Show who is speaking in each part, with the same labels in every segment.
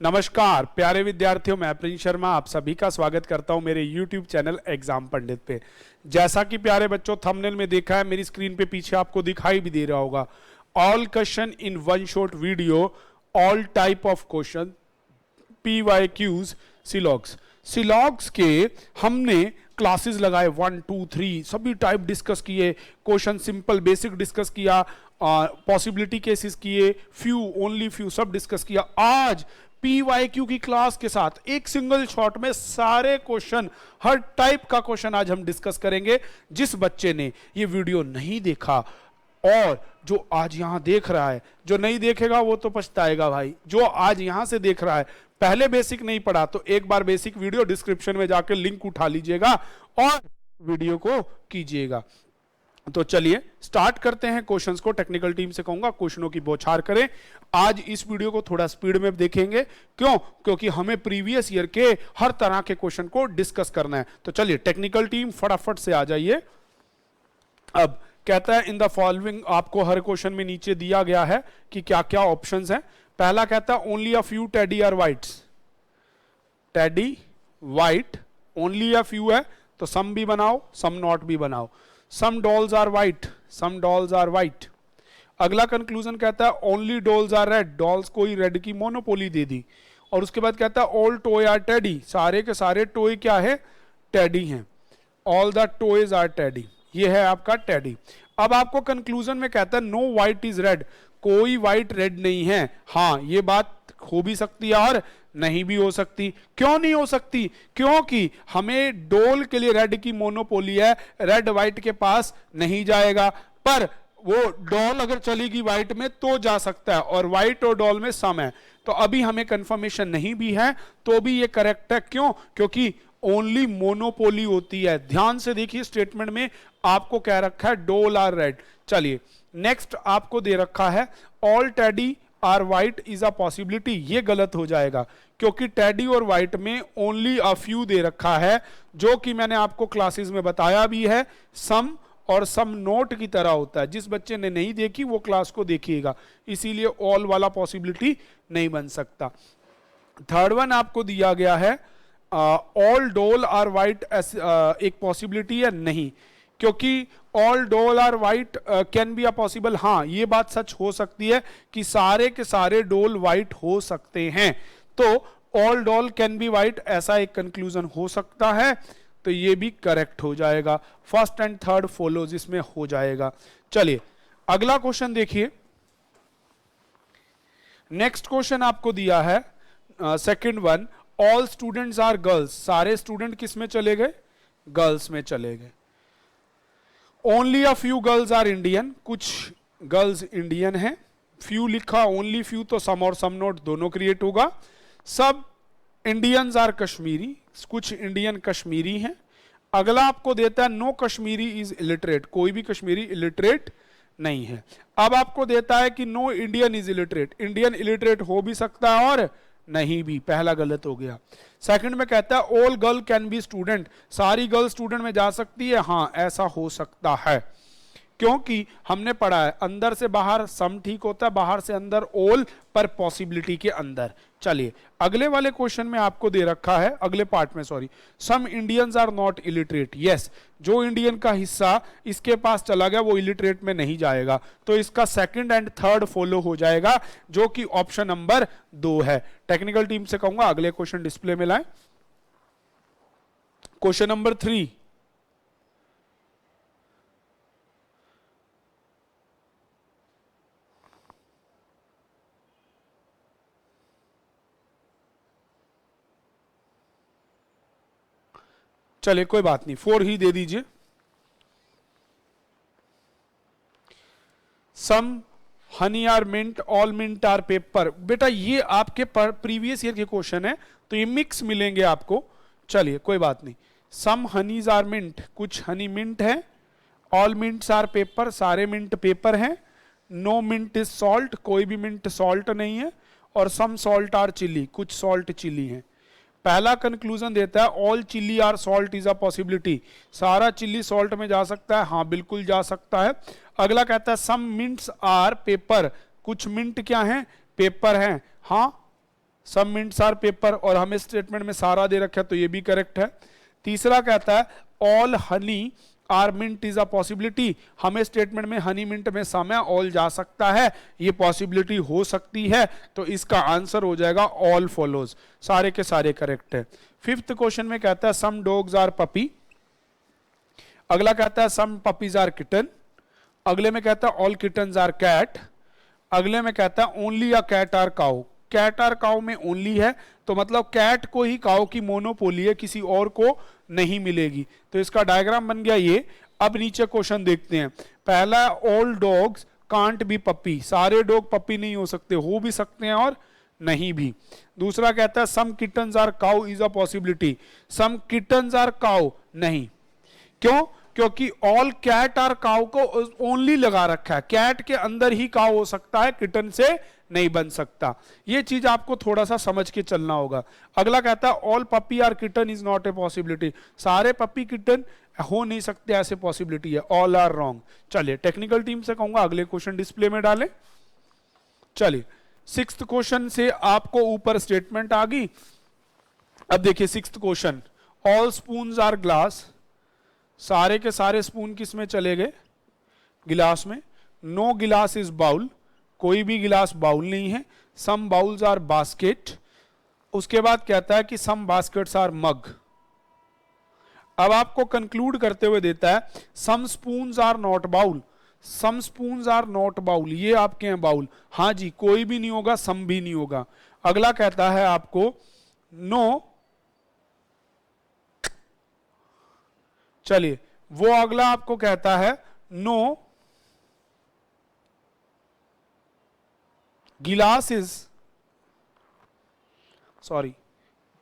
Speaker 1: नमस्कार प्यारे विद्यार्थियों, मैं प्रिंस शर्मा आप सभी का स्वागत करता हूं मेरे YouTube चैनल एग्जाम पंडित पे। जैसा कि प्यारे बच्चों थंबनेल में देखा है, मेरी स्क्रीन पे पीछे आपको दिखाई भी दे रहा होगा, all question in one shot video, all type of question, PYQs, सिलॉग्स के हमने क्लासेस लगाए 1, 2, 3 सभी टाइप डिस्कस किए, क्वेश्चन सिंपल बेसिक डिस्कस किया, पॉसिबिलिटी केसेस किए, ओनली फ्यू सब डिस्कस किया। आज PYQ की क्लास के साथ एक सिंगल शॉट में सारे क्वेश्चन, हर टाइप का क्वेश्चन आज हम डिस्कस करेंगे। जिस बच्चे ने ये वीडियो नहीं देखा और जो आज यहां देख रहा है, जो नहीं देखेगा वो तो पछताएगा भाई। जो आज यहां से देख रहा है, पहले बेसिक नहीं पढ़ा तो एक बार बेसिक वीडियो डिस्क्रिप्शन में जाकर लिंक उठा लीजिएगा और वीडियो को कीजिएगा। तो चलिए स्टार्ट करते हैं क्वेश्चंस को। टेक्निकल टीम से कहूंगा क्वेश्चनों की बौछार करें। आज इस वीडियो को थोड़ा स्पीड में देखेंगे, क्योंकि हमें प्रीवियस ईयर के हर तरह के क्वेश्चन को डिस्कस करना है। तो चलिए टेक्निकल टीम फटाफट से आ जाइए। अब कहता है इन द फॉलोइंग, आपको हर क्वेश्चन में नीचे दिया गया है कि क्या क्या ऑप्शंस हैं। पहला कहता है only a few teddy are whites, teddy white only a few है तो सम भी बनाओ, सम नॉट भी बनाओ। Some dolls are white, some dolls are white. अगला कंक्लूजन कहता है only dolls are red, dolls को ही रेड की मोनोपोली दे दी। और उसके बाद कहता है ऑल टॉय आर टेडी, सारे के सारे टॉय क्या है, टेडी हैं। All the toys are teddy, ये है आपका टेडी। अब आपको कंक्लूजन में कहता है नो वाइट इज रेड, कोई वाइट रेड नहीं है। हाँ, ये बात हो भी सकती है और नहीं भी हो सकती। क्यों नहीं हो सकती? क्योंकि हमें डॉल के लिए रेड की मोनोपोली है, रेड व्हाइट के पास नहीं जाएगा। पर वो डॉल अगर चलेगी व्हाइट में तो जा सकता है, और व्हाइट और डॉल में सम है। तो अभी हमें कंफर्मेशन नहीं भी है तो भी ये करेक्ट है। क्यों? क्योंकि ओनली मोनोपोली होती है। ध्यान से देखिए, स्टेटमेंट में आपको कह रखा है डॉल आर रेड। चलिए नेक्स्ट आपको दे रखा है all teddy are white is a possibility, ये गलत हो जाएगा क्योंकि टेडी और वाइट में ओनली अ फ्यू दे रखा है, जो कि मैंने आपको क्लासेस में बताया भी है, सम और सम नोट की तरह होता है। जिस बच्चे ने नहीं देखी वो क्लास को देखिएगा, इसीलिए ऑल वाला पॉसिबिलिटी नहीं बन सकता। थर्ड वन आपको दिया गया है ऑल डॉल आर वाइट, एक पॉसिबिलिटी है नहीं, क्योंकि all doll are white can be a possible. हाँ, ये बात सच हो सकती है कि सारे के सारे डॉल वाइट हो सकते हैं, तो all doll can be white ऐसा एक कंक्लूजन हो सकता है, तो ये भी करेक्ट हो जाएगा। फर्स्ट एंड थर्ड फॉलोज इसमें हो जाएगा। चलिए अगला क्वेश्चन देखिए। नेक्स्ट क्वेश्चन आपको दिया है second one, all students are girls, सारे स्टूडेंट किस में चले गए, गर्ल्स में चले गए। Only a few girls are Indian, कुछ गर्ल्स इंडियन हैं। फ्यू लिखा, ओनली फ्यू तो सम और सम नोट दोनों क्रिएट होगा। सब इंडियंस आर कश्मीरी, कुछ इंडियन कश्मीरी हैं। अगला आपको देता है नो कश्मीरी इज इलिटरेट, कोई भी कश्मीरी इलिटरेट नहीं है। अब आपको देता है कि no Indian is illiterate, Indian illiterate हो भी सकता है और नहीं भी, पहला गलत हो गया। सेकंड में कहता है all girl can be student, सारी गर्ल स्टूडेंट में जा सकती है। हाँ, ऐसा हो सकता है, क्योंकि हमने पढ़ा है अंदर से बाहर सम ठीक होता है, बाहर से अंदर ऑल, पर पॉसिबिलिटी के अंदर। चलिए अगले वाले क्वेश्चन में आपको दे रखा है, अगले पार्ट में sorry, some Indians are not illiterate. Yes, जो इंडियन का हिस्सा इसके पास चला गया वो इलिटरेट में नहीं जाएगा, तो इसका सेकंड एंड थर्ड फॉलो हो जाएगा, जो कि ऑप्शन नंबर 2 है। टेक्निकल टीम से कहूंगा अगले क्वेश्चन डिस्प्ले में लाएं। क्वेश्चन नंबर 3, चलिए कोई बात नहीं 4 ही दे दीजिए। Some honey are mint, all mint are paper. बेटा ये आपके प्रीवियस ईयर के क्वेश्चन है, तो ये मिक्स मिलेंगे आपको। चलिए कोई बात नहीं। सम हनीज आर मिंट, कुछ हनी मिंट है। ऑल मिंट्स आर पेपर, सारे मिंट पेपर हैं। नो मिंट इज सॉल्ट, कोई भी मिंट सॉल्ट नहीं है। और सम सॉल्ट आर चिली, कुछ सॉल्ट चिली हैं। पहला कंक्लूजन देता है all chilli are salt is a possibility, सारा चिल्ली सॉल्ट में जा सकता है। हाँ, बिल्कुल जा सकता है। अगला कहता है सम मिंट्स आर पेपर, कुछ मिंट क्या हैं, पेपर हैं। हाँ, सम मिंट्स आर पेपर, और हमें स्टेटमेंट में सारा दे रखा है तो ये भी करेक्ट है। तीसरा कहता है all honey are mint is a possibility, हमें स्टेटमेंट में हनी मिंट में सम है, ऑल जा सकता है, ये पॉसिबिलिटी हो सकती है, तो इसका आंसर हो जाएगा ऑल फॉलोज, सारे के सारे करेक्ट है। फिफ्थ क्वेश्चन में कहता है सम डॉग्स आर पपी, अगला कहता है सम पपीज आर किटन, अगले में कहता है ऑल किटन्स आर कैट, अगले में कहता है only a cat are cow, cat are cow में ओनली है तो मतलब कैट को ही काउ की मोनोपोली है, किसी और को नहीं मिलेगी, तो इसका डायग्राम बन गया ये। अब नीचे क्वेश्चन देखते हैं। पहला ऑल डॉग्स कांट बी पप्पी, सारे डॉग पप्पी नहीं हो सकते, हो भी सकते हैं और नहीं भी। दूसरा कहता है some kittens are cow is a possibility, some kittens are cow नहीं, क्यों? क्योंकि ऑल कैट आर काउ को ओनली लगा रखा है, कैट के अंदर ही काउ हो सकता है, किटन से नहीं बन सकता। ये चीज आपको थोड़ा सा समझ के चलना होगा। अगला कहता है all puppy are kitten is not a possibility, सारे पपी किटन हो नहीं सकते, ऐसे पॉसिबिलिटी है, ऑल आर रॉन्ग। चलिए टेक्निकल टीम से कहूंगा अगले क्वेश्चन डिस्प्ले में डालें। चलिए सिक्स्थ क्वेश्चन से आपको ऊपर स्टेटमेंट आ गई। अब देखिए sixth question, all spoons are glass, सारे के सारे स्पून किस में चले गए? गिलास में। नो गिलास इज बाउल, कोई भी गिलास बाउल नहीं है। सम बाउल्स आर बास्केट, उसके बाद कहता है कि सम बास्केट्स आर मग। अब आपको कंक्लूड करते हुए देता है some spoons are not bowl, some spoons are not bowl, ये आपके हैं बाउल, हाँ जी, कोई भी नहीं होगा, सम भी नहीं होगा। अगला कहता है आपको नो, चलिए वो अगला आपको कहता है नो गिलास इज, सॉरी,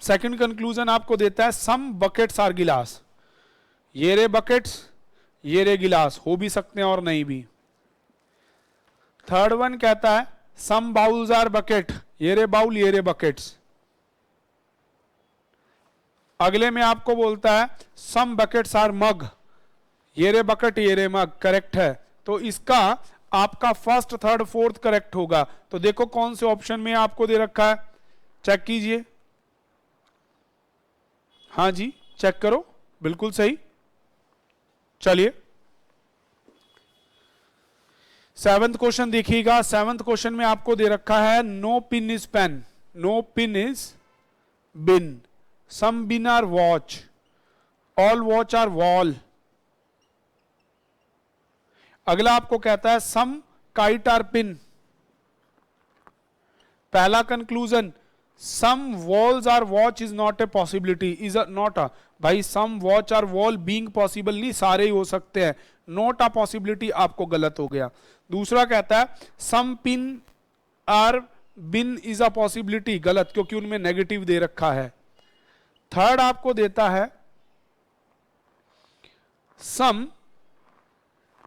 Speaker 1: सेकंड कंक्लूजन आपको देता है सम बकेट्स आर गिलास, ये रे बकेट्स, ये रे गिलास, हो भी सकते हैं और नहीं भी। थर्ड वन कहता है सम बाउल्स आर बकेट, ये रे बाउल, ये रे बकेट्स। अगले में आपको बोलता है सम बकेट्स आर मग, ये रे बकेट, ये रे मग, करेक्ट है। तो इसका आपका फर्स्ट थर्ड फोर्थ करेक्ट होगा। तो देखो कौन से ऑप्शन में आपको दे रखा है, चेक कीजिए। हाँ जी चेक करो, बिल्कुल सही। चलिए सेवंथ क्वेश्चन देखिएगा। सेवंथ क्वेश्चन में आपको दे रखा है no pin is pen, no pin is bin, some bin are watch, all watch are wall. अगला आपको कहता है सम काइट आर पिन। पहला conclusion some walls are watch is not a possibility, is not a, भाई some watch are wall being possible नहीं, सारे ही हो सकते हैं, नॉट अ पॉसिबिलिटी आपको गलत हो गया। दूसरा कहता है some pin are bin is a possibility, गलत, क्योंकि उनमें नेगेटिव दे रखा है। थर्ड आपको देता है सम,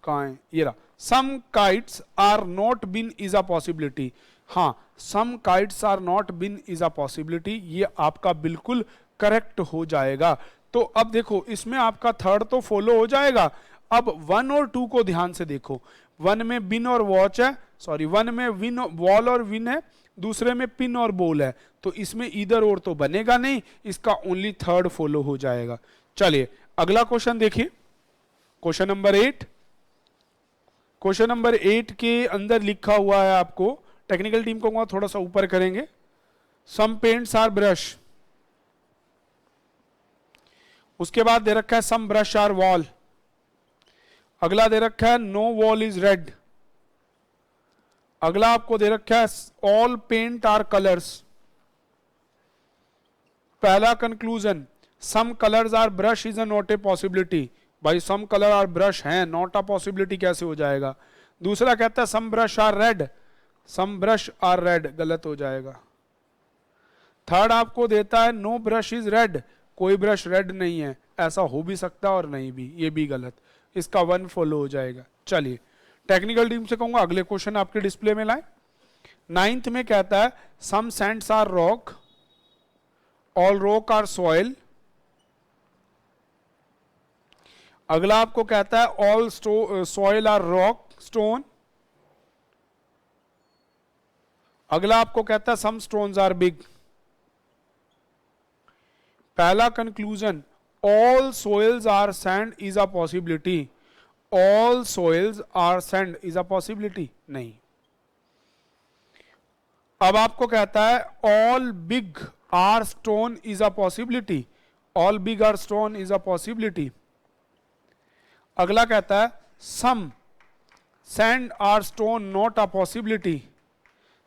Speaker 1: कहां है ये रहा, some kites are not bin is a possibility, हाँ some kites are not bin is a possibility, ये आपका बिल्कुल करेक्ट हो जाएगा। तो अब देखो इसमें आपका थर्ड तो फॉलो हो जाएगा। अब 1 और 2 को ध्यान से देखो, 1 में बिन और वॉच है, सॉरी 1 में विन वॉल और विन है, दूसरे में पिन और बोल है, तो इसमें इधर और तो बनेगा नहीं, इसका ओनली थर्ड फॉलो हो जाएगा। चलिए अगला क्वेश्चन देखिए, क्वेश्चन नंबर 8। क्वेश्चन नंबर 8 के अंदर लिखा हुआ है, आपको टेक्निकल टीम को थोड़ा सा ऊपर करेंगे, सम पेंट्स आर ब्रश, उसके बाद दे रखा है सम ब्रश आर वॉल, अगला दे रखा है नो वॉल इज रेड, अगला आपको दे रखा है ऑल पेंट आर कलर्स। पहला conclusion some colours are brush is a not a possibility, भाई सम कलर आर ब्रश हैं, नॉट अ पॉसिबिलिटी कैसे हो जाएगा। दूसरा कहता है some brush are red, some brush are red, गलत हो जाएगा। थर्ड आपको देता है नो ब्रश इज रेड, कोई ब्रश रेड नहीं है, ऐसा हो भी सकता है और नहीं भी, ये भी गलत, इसका 1 फॉलो हो जाएगा। चलिए टेक्निकल टीम से कहूंगा अगले क्वेश्चन आपके डिस्प्ले में लाए। 9th में कहता है some sands are rock, all rock are soil, अगला आपको कहता है all soil are rock stone, अगला आपको कहता है सम स्टोन्स आर बिग, पहला conclusion, all soils are sand is a possibility. All soils are sand is a possibility, नहीं। अब आपको कहता है all big are stone is a possibility. All big are stone is a possibility. अगला कहता है some sand are stone not a possibility.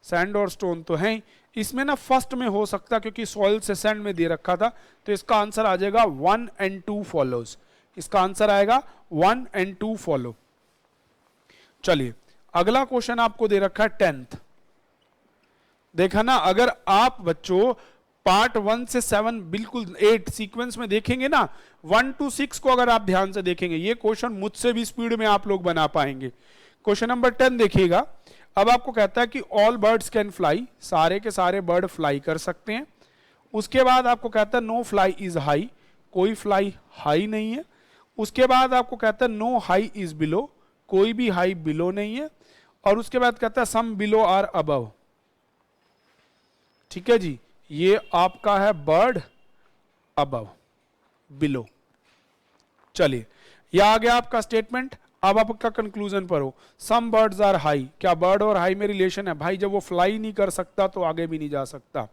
Speaker 1: Sand और stone तो है ही, इसमें ना फर्स्ट में हो सकता क्योंकि सॉइल से सैंड में दे रखा था, तो इसका आंसर आ जाएगा 1 and 2 फॉलोज। इसका आंसर आएगा 1 and 2 फॉलो। चलिए अगला क्वेश्चन आपको दे रखा है 10th। देखा ना, अगर आप बच्चों पार्ट 1 से 7 बिल्कुल 8 सीक्वेंस में देखेंगे ना, 1 to 6 को अगर आप ध्यान से देखेंगे, ये क्वेश्चन मुझसे भी स्पीड में आप लोग बना पाएंगे। क्वेश्चन नंबर 10 देखिएगा। अब आपको कहता है कि ऑल बर्ड्स कैन फ्लाई, सारे के सारे बर्ड फ्लाई कर सकते हैं। उसके बाद आपको कहता है नो फ्लाई इज हाई, कोई फ्लाई हाई नहीं है। उसके बाद आपको कहता है नो हाई इज बिलो, कोई भी हाई बिलो नहीं है। और उसके बाद कहता है सम बिलो आर अबव। ठीक है जी, ये आपका है बर्ड अबव, बिलो। चलिए यह आ गया आपका स्टेटमेंट। अब आपका कंक्लूजन पर हो, सम बर्ड्स आर हाई, क्या बर्ड और हाई में रिलेशन है? भाई जब वो फ्लाई नहीं कर सकता तो आगे भी नहीं जा सकता।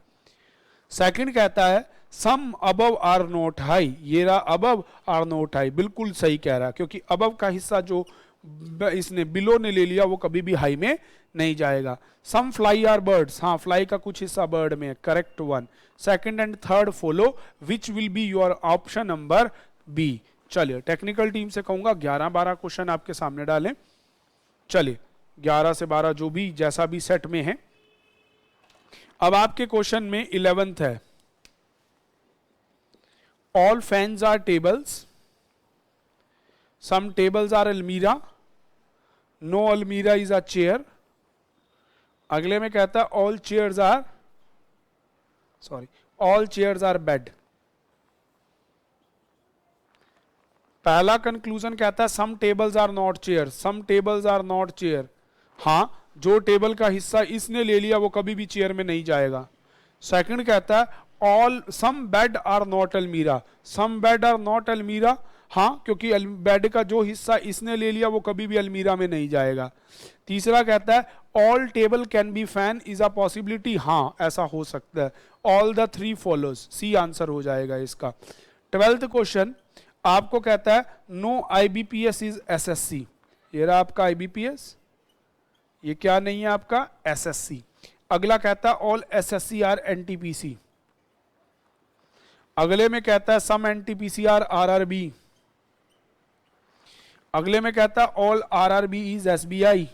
Speaker 1: सेकंड कहता है सम अबव आर नॉट हाई, ये रहा अबव आर नॉट हाई, बिल्कुल सही कह रहा है, क्योंकि अबव का हिस्सा जो इसने बिलो ने ले लिया वो कभी भी हाई में नहीं जाएगा। सम फ्लाई आर बर्ड्स, हाँ फ्लाई का कुछ हिस्सा बर्ड में है, correct one. Second and third follow, which will be your option number B. चलिए टेक्निकल टीम से कहूंगा 11-12 क्वेश्चन आपके सामने डालें। चलिए 11 से 12 जो भी जैसा भी सेट में है। अब आपके क्वेश्चन में 11th है, all fans are tables, some tables are अलमीरा, नो अलमीरा इज अ चेयर। अगले में कहता है ऑल चेयर्स आर बेड। पहला कंक्लूजन कहता है some tables are not chair, some tables are not chair. हाँ, जो टेबल का हिस्सा इसने ले लिया वो कभी भी चेयर में नहीं जाएगा। सेकंड कहता है all some bed are not अलमीरा, सम बेड आर नॉट अलमीरा। हाँ, क्योंकि बेड का जो हिस्सा इसने ले लिया वो कभी भी अलमीरा में नहीं जाएगा। तीसरा कहता है all table can be fan is a possibility, हाँ ऐसा हो सकता है। All the three follows, C answer हो जाएगा इसका। 12th क्वेश्चन आपको कहता है नो आईबीपीएस इज एसएससी, ये रहा आपका आईबीपीएस, ये क्या नहीं है आपका एसएससी। अगला कहता है ऑल एसएससी आर एनटीपीसी। अगले में कहता है सम एनटीपीसी आर आरआरबी। अगले में कहता है ऑल आरआरबी इज एसबीआई।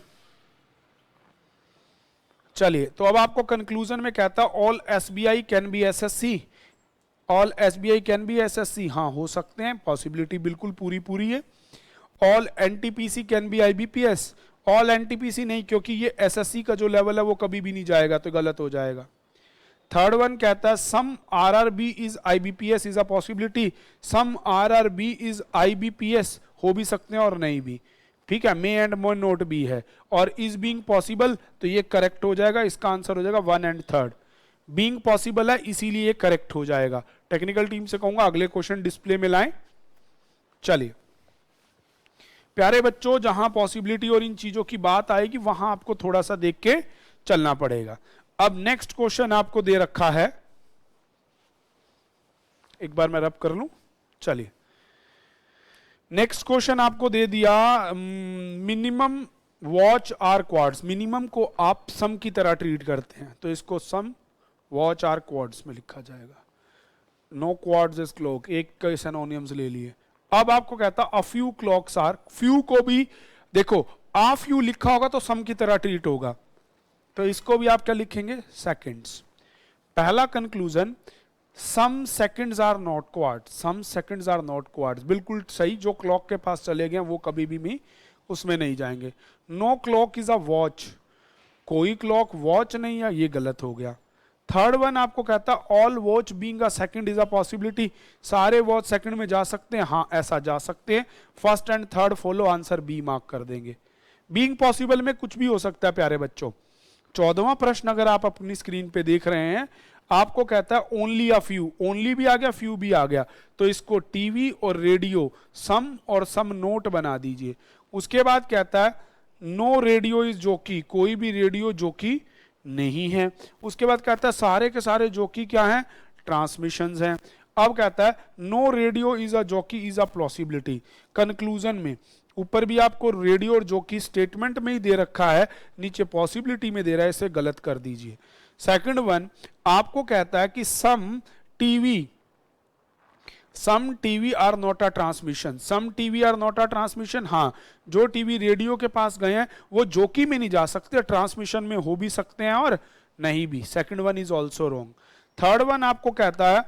Speaker 1: चलिए तो अब आपको कंक्लूजन में कहता है all SBI can be SSC, all SBI can be SSC, हाँ हो सकते हैं, पॉसिबिलिटी बिल्कुल पूरी पूरी है। All NTPC can be IBPS, all NTPC नहीं, क्योंकि ये एसएससी का जो लेवल है वो कभी भी नहीं जाएगा, तो गलत हो जाएगा। थर्ड वन कहता है some RRB is IBPS is a possibility, some RRB is IBPS हो भी सकते हैं और नहीं भी। ठीक है, मे एंड मे नोट भी है, और इज बीइंग पॉसिबल तो ये करेक्ट हो जाएगा, इसका आंसर हो जाएगा 1 and 3। बीइंग पॉसिबल है इसीलिए ये करेक्ट हो जाएगा। टेक्निकल टीम से कहूंगा अगले क्वेश्चन डिस्प्ले में लाएं। चलिए प्यारे बच्चों, जहां पॉसिबिलिटी और इन चीजों की बात आएगी वहां आपको थोड़ा सा देख के चलना पड़ेगा। अब नेक्स्ट क्वेश्चन आपको दे रखा है, एक बार मैं रब कर लूं। चलिए नेक्स्ट क्वेश्चन आपको दे दिया, minimum watch are quads. Minimum को आप सम की तरह ट्रीट करते हैं, तो इसको सम वॉच आर क्वाड्स में लिखा जाएगा। नो क्वाड्स इज क्लॉक, एक के सिनोनिम्स ले लिए। अब आपको कहता a few clocks are, few को भी देखो आ फ्यू लिखा होगा तो सम की तरह ट्रीट होगा, तो इसको भी आप क्या लिखेंगे सेकंड्स। पहला conclusion some seconds are not quads, some seconds are not quads, बिल्कुल सही। जो क्लॉक के पास चले गए वो कभी भी उसमें नहीं जाएंगे। No clock is a watch, कोई क्लॉक वॉच नहीं है, ये गलत हो गया। थर्ड वन आपको कहता है all watch being a second is a possibility, सारे वॉच सेकंड में जा सकते हैं, हाँ ऐसा जा सकते हैं। First and third follow, answer B mark कर देंगे। बीइंग पॉसिबल में कुछ भी हो सकता है प्यारे बच्चों। 14वां प्रश्न अगर आप अपनी स्क्रीन पे देख रहे हैं, आपको कहता है ओनली अ फ्यू, ओनली भी आ गया, फ्यू भी आ गया, तो इसको टीवी और रेडियो सम और सम नोट बना दीजिए। उसके बाद कहता है नो रेडियो इज जोकी, कोई भी रेडियो जोकी नहीं है। उसके बाद कहता है सारे के सारे जोकी क्या हैं, ट्रांसमिशंस हैं। अब कहता है नो रेडियो इज अ जोकी इज अ पॉसिबिलिटी। कंक्लूजन में ऊपर भी आपको रेडियो और जोकी स्टेटमेंट में ही दे रखा है, नीचे पॉसिबिलिटी में दे रहा है, इसे गलत कर दीजिए। सेकंड वन आपको कहता है कि some TV are not a transmission, some TV are not a transmission. हाँ, जो टीवी रेडियो के पास गए हैं वो जोकी में नहीं जा सकते, ट्रांसमिशन में हो भी सकते हैं और नहीं भी। Second one is also wrong. Third one आपको कहता है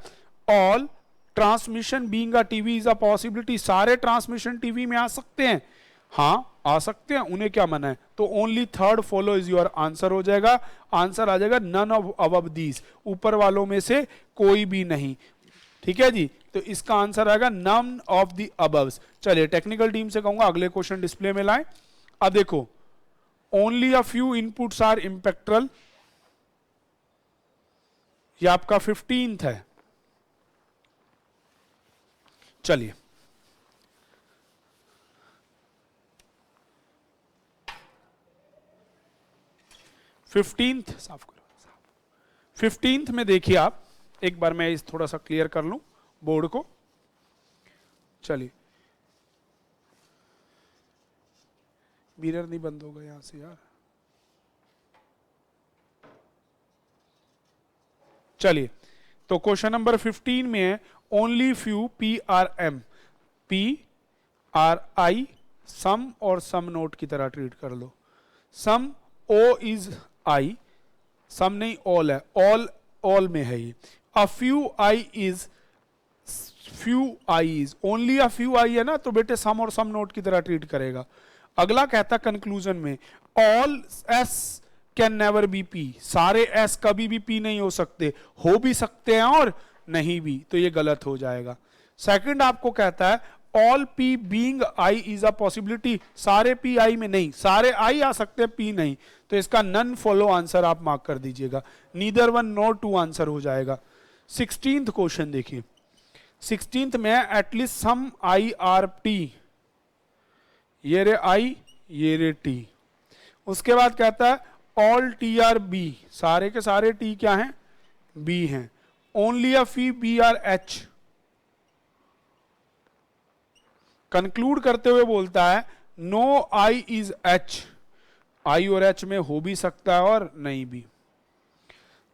Speaker 1: all transmission being a TV is a possibility, सारे ट्रांसमिशन टीवी में आ सकते हैं, हाँ आ सकते हैं, उन्हें क्या मना है, तो only third follow is your answer हो जाएगा। आंसर आ जाएगा नन ऑफ अबव दीज, ऊपर वालों में से कोई भी नहीं। ठीक है जी, तो इसका आंसर आएगा नन ऑफ द अबव्स। चलिए टेक्निकल टीम से कहूंगा अगले क्वेश्चन डिस्प्ले में लाएं। अब देखो only a few inputs are impractical, ये आपका 15th है। चलिए 15th साफ करो, 15th में देखिए आप, एक बार मैं इस थोड़ा सा क्लियर कर लूं बोर्ड को। चलिए मिरर नहीं बंद होगा यहां से यार। चलिए तो क्वेश्चन नंबर 15 में है only few PRM, PRI some और सम नोट की तरह ट्रीट कर लो। Some O is I, some नहीं ऑल है, ऑल में है ये। A few I is only a few I है ना, तो बेटे सम और सम नोट की तरह ट्रीट करेगा। अगला कहता कंक्लूजन में all S can never B P, सारे एस कभी भी पी नहीं हो सकते, हो भी सकते हैं और नहीं भी, तो ये गलत हो जाएगा। सेकंड आपको कहता है all P being I is a possibility, सारे पी आई में नहीं, सारे आई आ सकते हैं पी नहीं, तो इसका नन फॉलो आंसर आप मार्क कर दीजिएगा, neither one not two answer हो जाएगा। 16th क्वेश्चन देखिए, 16th में at least some I are T, ये रे आई ये रे टी। उसके बाद कहता है ऑल टी आर बी, सारे के सारे टी क्या हैं, बी हैं। Only a few B are H. Conclude करते हुए बोलता है no I is H, I और एच में हो भी सकता है और नहीं भी।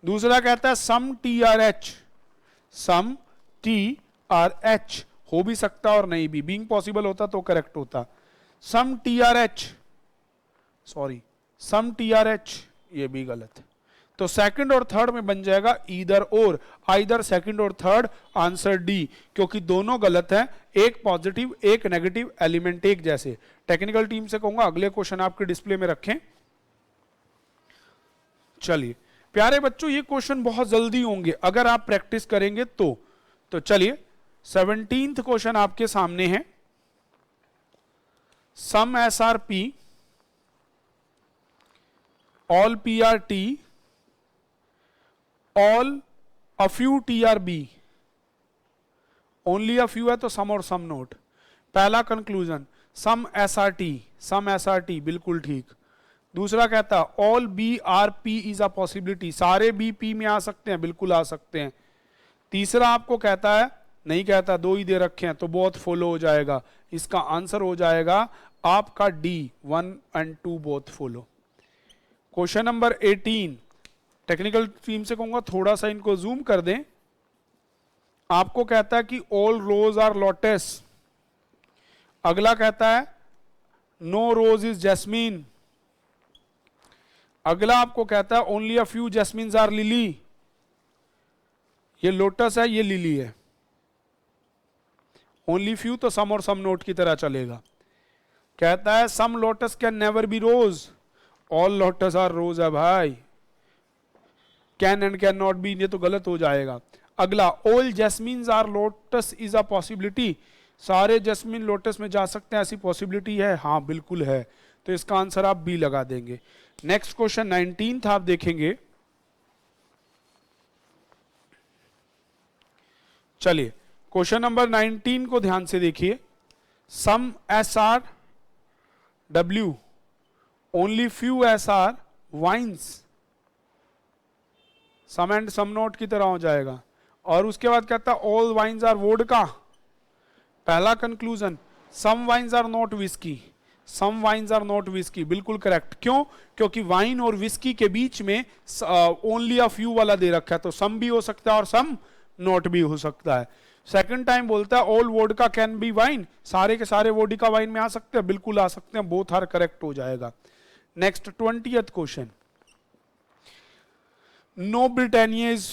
Speaker 1: दूसरा कहता है some T R H, some T R H हो भी सकता और नहीं भी, बीइंग पॉसिबल होता तो करेक्ट होता। Some T R H, sorry some T R H, ये भी गलत है। तो सेकंड और थर्ड में बन जाएगा ईदर और, आइदर सेकंड और थर्ड, आंसर डी, क्योंकि दोनों गलत हैं, एक पॉजिटिव एक नेगेटिव एलिमेंट एक जैसे। टेक्निकल टीम से कहूंगा अगले क्वेश्चन आपके डिस्प्ले में रखें। चलिए प्यारे बच्चों, ये क्वेश्चन बहुत जल्दी होंगे अगर आप प्रैक्टिस करेंगे तो चलिए 17th क्वेश्चन आपके सामने है। Some S are P, all P are T, all a few T are B, only a few है तो सम और सम नोट। पहला conclusion some S are T, बिल्कुल ठीक। दूसरा कहता all B are P is a possibility, सारे B P में आ सकते हैं, बिल्कुल आ सकते हैं। तीसरा आपको कहता है, नहीं कहता, दो ही दे रखे हैं तो बहुत फॉलो हो जाएगा, इसका आंसर हो जाएगा आपका डी, 1 और 2 both follow. Question number 18, technical team से कहूंगा थोड़ा सा इनको जूम कर दें। आपको कहता है कि ऑल रोज आर लोटस, अगला कहता है नो रोज इज जैस्मीन, अगला आपको कहता है only a few jasmines are lily, ये लोटस है ये लिली है, ओनली फ्यू तो सम और सम नोट की तरह चलेगा। कहता है some lotus can never be rose, all lotus are rose है भाई, can and can not be, ये तो गलत हो जाएगा। अगला all jasmines are lotus is a possibility, सारे जैस्मिन लोटस में जा सकते हैं, ऐसी पॉसिबिलिटी है, हाँ बिल्कुल है, तो इसका आंसर आप बी लगा देंगे। नेक्स्ट क्वेश्चन 19th आप देखेंगे। चलिए क्वेश्चन नंबर 19 को ध्यान से देखिए। Some SR W only few SR wines, some and some not की तरह हो जाएगा। और उसके बाद कहता है ऑल वाइन्स आर वोडका। पहला conclusion, some wines are not whisky, some wines are not whisky, बिल्कुल करेक्ट। क्यों? क्योंकि वाइन और विस्की के बीच में ओनली अ फ्यू वाला दे रखा है, तो सम भी हो सकता है और सम नॉट भी हो सकता है। सेकंड टाइम बोलता है all vodka can be wine, सारे के सारे वोडिका वाइन में आ सकते हैं, बिल्कुल आ सकते हैं, बोथ आर करेक्ट हो जाएगा। Next 20th question, no Britannia is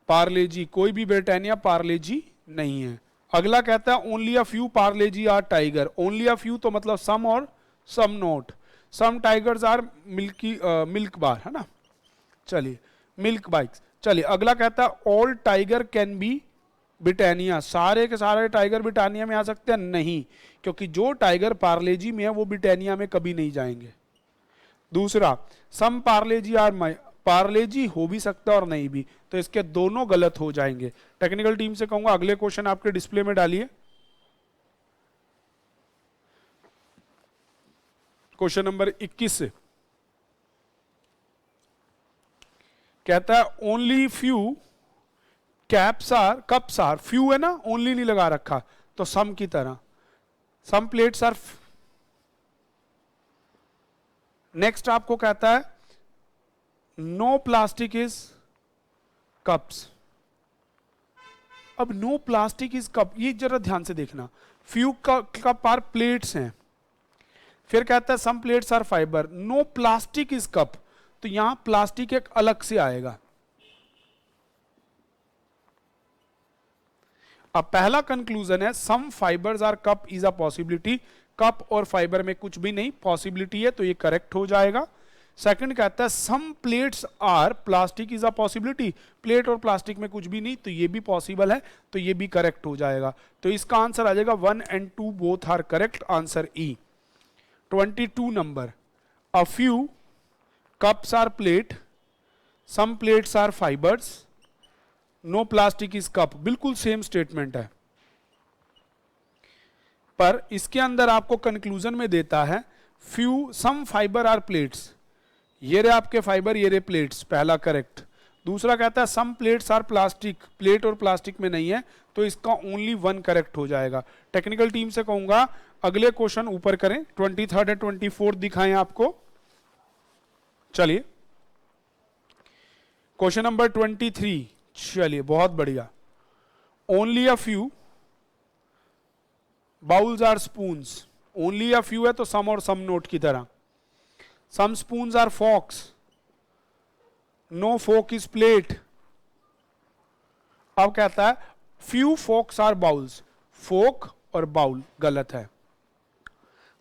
Speaker 1: Parle G, कोई भी ब्रिटानिया पार्ले जी नहीं है। अगला कहता है only a few Parle G are tiger, only a few तो मतलब सम और some not, some tigers are milk bar, है ना। चलिए मिल्क बाइक्स। चलिए अगला कहता है all tiger can be Britannia, सारे के सारे टाइगर ब्रिटानिया में आ सकते हैं, नहीं, क्योंकि जो टाइगर पार्लेजी में है वो ब्रिटानिया में कभी नहीं जाएंगे। दूसरा, सम पार्लेजी आर पार्लेजी हो भी सकता है और नहीं भी, तो इसके दोनों गलत हो जाएंगे। टेक्निकल टीम से कहूंगा अगले क्वेश्चन आपके डिस्प्ले में डालिए। क्वेश्चन नंबर 21 कहता है only few caps are cups are, few है ना, ओनली नहीं लगा रखा, तो सम की तरह, सम प्लेट्स आर। नेक्स्ट आपको कहता है नो प्लास्टिक इज कप्स। अब नो प्लास्टिक इज कप, ये जरा ध्यान से देखना, फ्यू कप आर प्लेट्स हैं, फिर कहता है some plates are fibre, no plastic is cup, तो यहां प्लास्टिक एक अलग से आएगा। अब पहला कंक्लूजन है some fibres are cup is a possibility, cup और फाइबर में कुछ भी नहीं, पॉसिबिलिटी है, तो ये करेक्ट हो जाएगा। सेकंड कहता है some plates are plastic is a possibility, plate और प्लास्टिक में कुछ भी नहीं, तो ये भी पॉसिबल है, तो ये भी करेक्ट हो जाएगा। तो इसका आंसर आ जाएगा 1 and 2 both are correct, answer E. 22 number, a few cups are plate, some plates are fibres, no plastic is cup, बिल्कुल सेम स्टेटमेंट है, पर इसके अंदर आपको कंक्लूजन में देता है few some fibre are plates, ये रहे आपके फाइबर, ये रहे प्लेट्स, पहला करेक्ट। दूसरा कहता है some plates are plastic, plate और प्लास्टिक में नहीं है, तो इसका ओनली 1 करेक्ट हो जाएगा। टेक्निकल टीम से कहूंगा अगले क्वेश्चन ऊपर करें, 23rd और 24th दिखाएं आपको। चलिए क्वेश्चन नंबर 23, चलिए बहुत बढ़िया। Only a few bowls are spoons, only a few है तो सम और सम नोट की तरह, some spoons are forks, no fork is plate. अब कहता है few forks are bowls, fork और बाउल गलत है।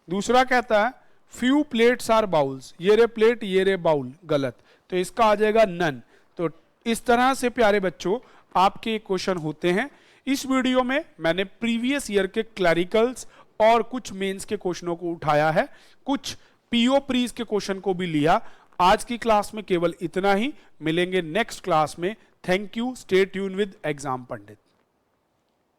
Speaker 1: दूसरा कहता है फ्यू प्लेट्स आर बाउल्स, ये रे प्लेट ये रे बाउल, गलत, तो इसका आ जाएगा नन। तो इस तरह से प्यारे बच्चों आपके क्वेश्चन होते हैं। इस वीडियो में मैंने प्रीवियस ईयर के क्लरिकल्स और कुछ मेंस के क्वेश्चनों को उठाया है, कुछ पीओ प्रीज के क्वेश्चन को भी लिया। आज की क्लास में केवल इतना ही, मिलेंगे नेक्स्ट क्लास में। Thank you, stay tune with exam Pandit.